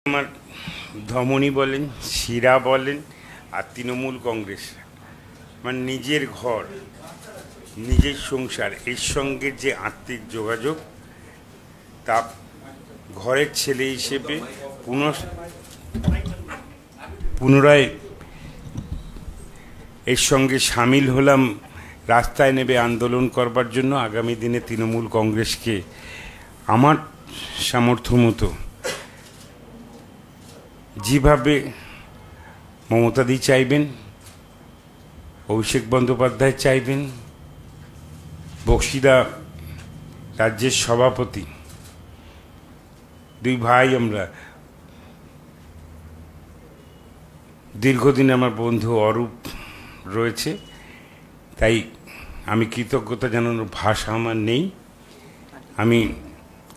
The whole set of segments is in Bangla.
আমার ধমনী বলেন, শিরা বলেন, আর তৃণমূল কংগ্রেস, মানে নিজের ঘর, নিজের সংসার, এর সঙ্গে যে আত্মিক যোগাযোগ, তা ঘরের ছেলে হিসেবে পুনরায় এর সঙ্গে সামিল হলাম। রাস্তায় নেবে আন্দোলন করবার জন্য আগামী দিনে তৃণমূল কংগ্রেসকে আমার সামর্থ্য মতো যেভাবে মমতাদি চাইবেন, অভিষেক বন্দ্যোপাধ্যায় চাইবেন, বক্সিদা রাজ্যের সভাপতি, দুই ভাই আমরা, দীর্ঘদিন আমার বন্ধু অরূপ রয়েছে, তাই আমি কৃতজ্ঞতা জানানোর ভাষা আমার নেই। আমি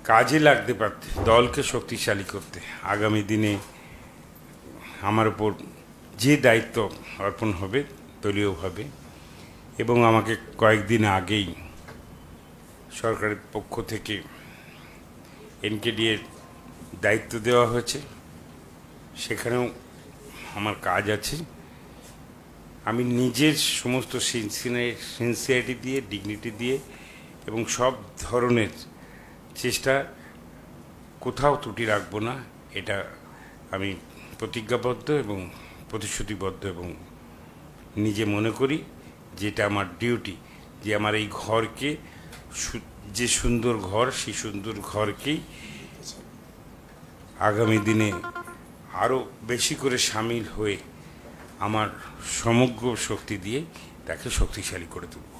কাজে লাগতে পারতে, দলকে শক্তিশালী করতে আগামী দিনে আমার উপর যে দায়িত্ব অর্পণ হবে দলীয়ভাবে, এবং আমাকে কয়েকদিন আগেই সরকারের পক্ষ থেকে এনকেডি এর দায়িত্ব দেওয়া হয়েছে, সেখানেও আমার কাজ আছে। আমি নিজের সমস্ত সিনসিয়ারিটি দিয়ে, ডিগনিটি দিয়ে এবং সব ধরনের চেষ্টা, কোথাও ত্রুটি রাখবো না, এটা আমি প্রতিজ্ঞাবদ্ধ এবং প্রতিশ্রুতিবদ্ধ, এবং নিজে মনে করি যেটা আমার ডিউটি, যে আমার এই ঘরকে, যে সুন্দর ঘর, সেই সুন্দর ঘরকেই আগামী দিনে আরও বেশি করে সামিল হয়ে আমার সমগ্র শক্তি দিয়ে তাকে শক্তিশালী করে তুলব।